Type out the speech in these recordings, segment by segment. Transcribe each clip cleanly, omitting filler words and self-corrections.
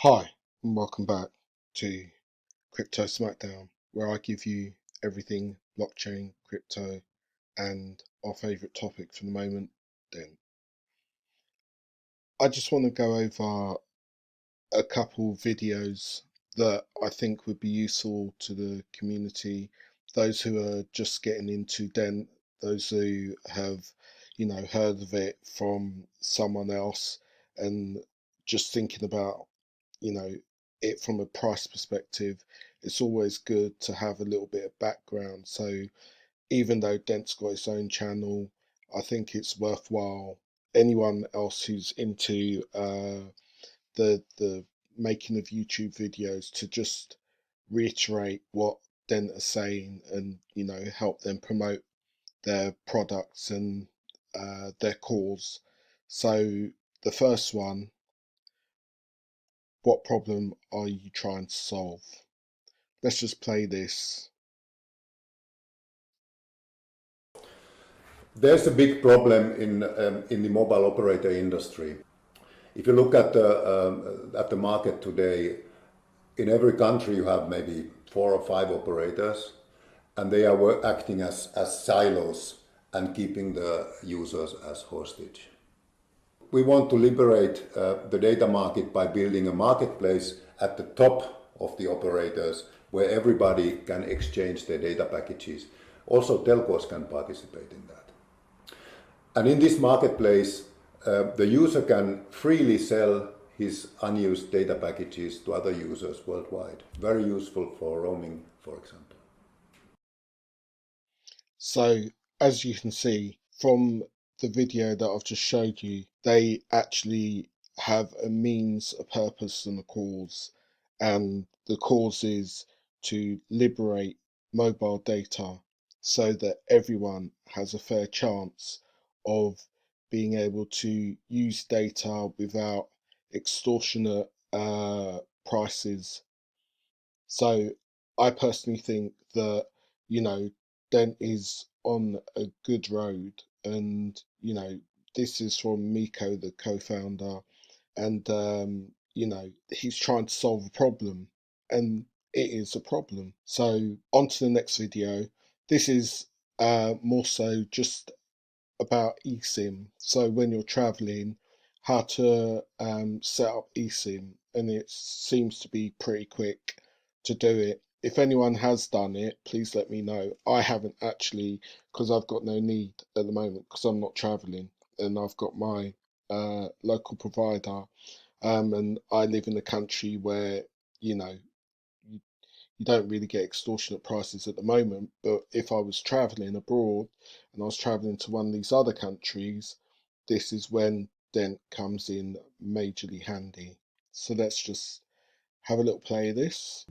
Hi, and welcome back to Crypto Smackdown, where I give you everything blockchain, crypto, and our favourite topic for the moment, Dent. I just want to go over a couple videos that I think would be useful to the community, those who are just getting into Dent, those who have, heard of it from someone else and just thinking about you know, it from a price perspective, it's always good to have a little bit of background. So even though Dent's got its own channel, I think it's worthwhile. Anyone else who's into the making of YouTube videos to just reiterate what Dent are saying and help them promote their products and their cause. So the first one, what problem are you trying to solve? Let's just play this. There's a big problem in the mobile operator industry. If you look at the market today, in every country you have maybe 4 or 5 operators, and they are acting as silos and keeping the users as hostage. We want to liberate the data market by building a marketplace at the top of the operators where everybody can exchange their data packages. Also, telcos can participate in that. And in this marketplace, the user can freely sell his unused data packages to other users worldwide. Very useful for roaming, for example. So, as you can see from the video that I've just showed you, they actually have a means, a purpose, and a cause. And the cause is to liberate mobile data so that everyone has a fair chance of being able to use data without extortionate prices. So I personally think that, you know, Dent is on a good road. And, this is from Miko, the co-founder. And, he's trying to solve a problem. And it is a problem. So on to the next video. This is more so just about eSIM. So when you're traveling, how to set up eSIM, and it seems to be pretty quick to do it. If anyone has done it, please let me know. I haven't actually, because I've got no need at the moment because I'm not traveling and I've got my local provider. And I live in a country where, you know, you you don't really get extortionate prices at the moment. But if I was traveling abroad and I was traveling to one of these other countries, this is when Dent comes in majorly handy. So let's just have a little play of this.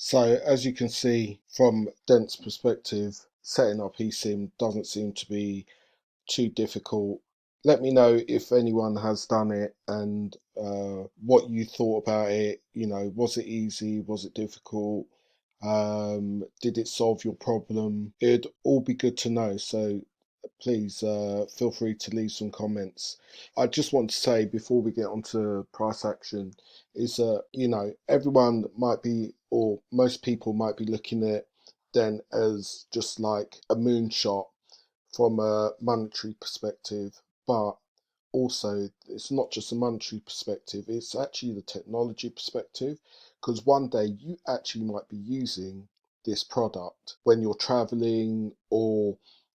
So as you can see from Dent's perspective, setting up eSIM doesn't seem to be too difficult. Let me know if anyone has done it and what you thought about it. You know, was it easy? Was it difficult? Did it solve your problem? It'd all be good to know. So please feel free to leave some comments. I just want to say before we get onto price action is that, you know, everyone might be, or most people might be looking at Dent as just like a moonshot from a monetary perspective, but also it's not just a monetary perspective, it's actually the technology perspective, because one day you actually might be using this product when you're traveling, or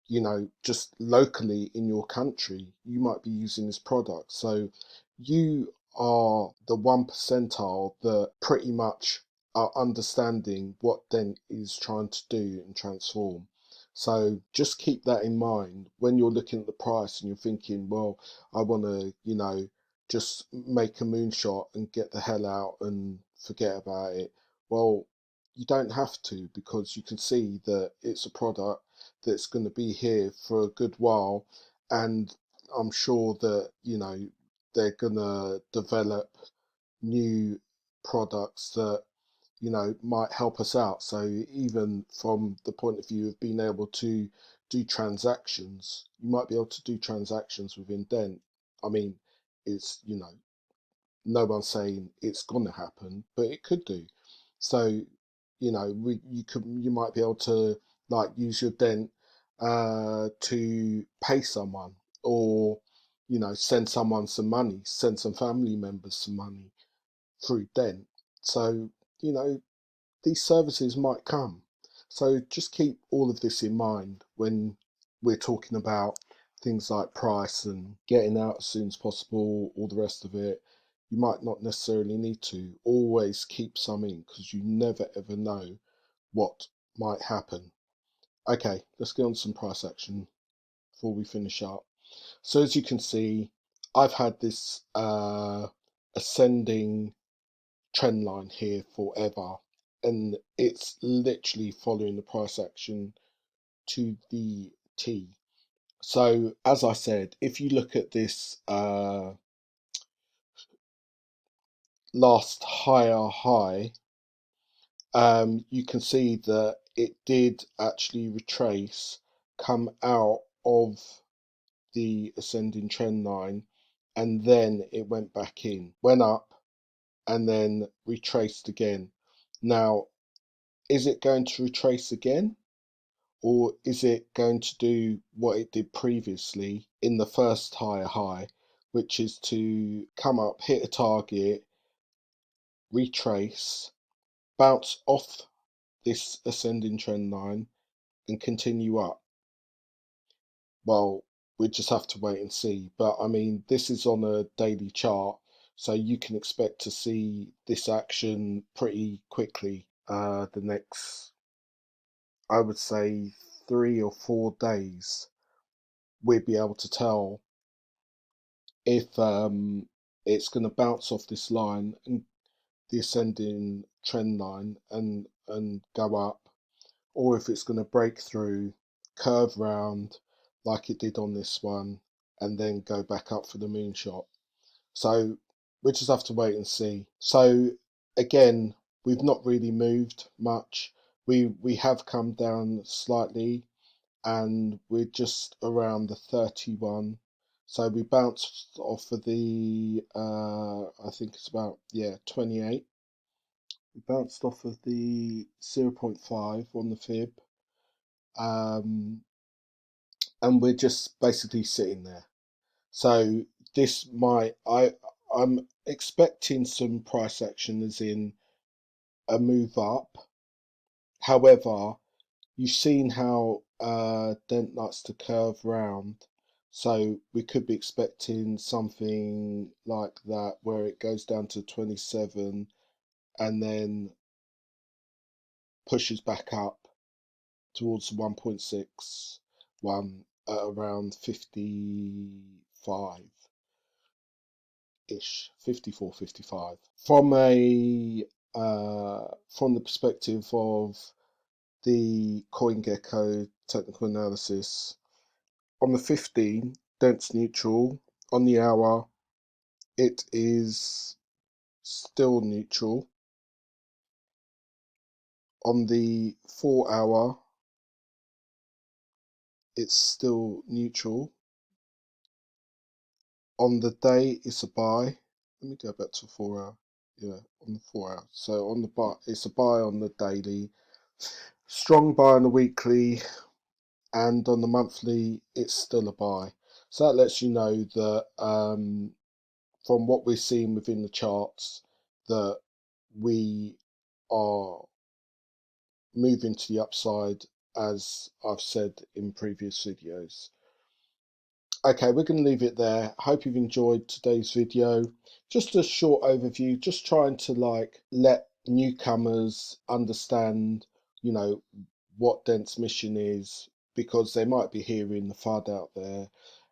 you know, just locally in your country you might be using this product. So you are the 1 percentile that pretty much are understanding what Dent is trying to do and transform. So just keep that in mind when you're looking at the price and you're thinking, well, I want to, you know, just make a moonshot and get the hell out and forget about it. Well, you don't have to, because you can see that it's a product that's going to be here for a good while, and I'm sure that, you know, they're going to develop new products that, you know, might help us out. So even from the point of view of being able to do transactions, you might be able to do transactions within Dent. I mean, it's, you know, no one's saying it's gonna happen, but it could do. So, you know, you might be able to like use your Dent to pay someone, or you know, send someone some money, send some family members some money through Dent. So, you know, these services might come. So just keep all of this in mind when we're talking about things like price and getting out as soon as possible, all the rest of it. You might not necessarily need to. Always keep some in, because you never ever know what might happen. Okay, let's get on to some price action before we finish up. So as you can see, I've had this ascending trend line here forever, and it's literally following the price action to the T. So as I said, if you look at this last higher high, you can see that it did actually retrace, come out of the ascending trend line, and then it went back in, went up, and then retraced again. Now, is it going to retrace again? Or is it going to do what it did previously in the first higher high, which is to come up, hit a target, retrace, bounce off this ascending trend line, and continue up? Well, we just have to wait and see. But I mean, this is on a daily chart, so you can expect to see this action pretty quickly. The next, I would say, 3 or 4 days, we'd be able to tell if it's going to bounce off this line and the ascending trend line and go up, or if it's going to break through, curve round like it did on this one, and then go back up for the moonshot. So we just have to wait and see. So again, we've not really moved much. We have come down slightly, and we're just around the 31. So we bounced off of the, I think it's about, yeah, 28. We bounced off of the zero 0.5 on the fib, um, and we're just basically sitting there. So this might, I'm expecting some price action as in a move up. However, you've seen how Dent likes to curve round, so we could be expecting something like that where it goes down to 27 and then pushes back up towards 1.61 at around 55 ish, 54, 55. From a from the perspective of the CoinGecko technical analysis. On the 15, Dent's neutral. On the hour, it is still neutral. On the 4 hour, it's still neutral. On the day, it's a buy. Let me go back to 4 hour. Yeah, on the 4 hour. So on the buy, it's a buy on the daily. Strong buy on the weekly, and on the monthly, it's still a buy. So that lets you know that from what we're seeing within the charts, that we are moving to the upside, as I've said in previous videos. Okay, we're going to leave it there. Hope you've enjoyed today's video. Just a short overview, just trying to let newcomers understand, what Dent's mission is, because they might be hearing the FUD out there,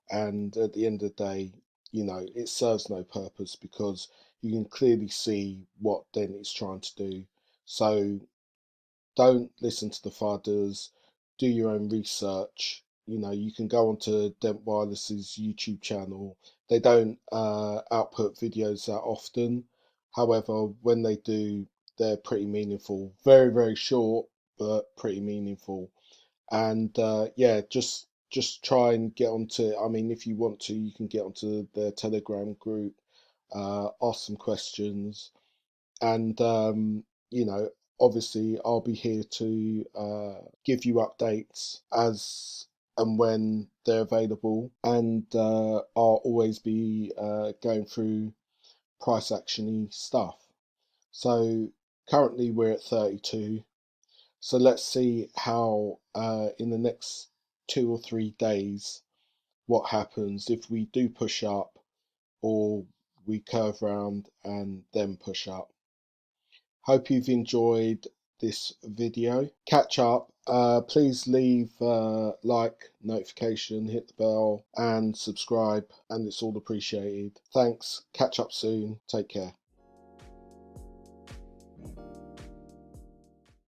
and at the end of the day, it serves no purpose, because you can clearly see what Dent is trying to do. So don't listen to the FUDers, do your own research. You can go onto Dent Wireless's YouTube channel. They don't output videos that often. However, when they do, they're pretty meaningful. Very, very short, but pretty meaningful. And yeah, just try and get onto. I mean, if you want to, you can get onto their Telegram group, ask some questions, and obviously I'll be here to give you updates as and when they're available, and I'll always be going through price actiony stuff. So currently we're at 32, so let's see how in the next 2 or 3 days what happens, if we do push up or we curve round and then push up. Hope you've enjoyed this video. Catch up. Please leave like, notification, hit the bell and subscribe, and it's all appreciated. Thanks. Catch up soon. Take care.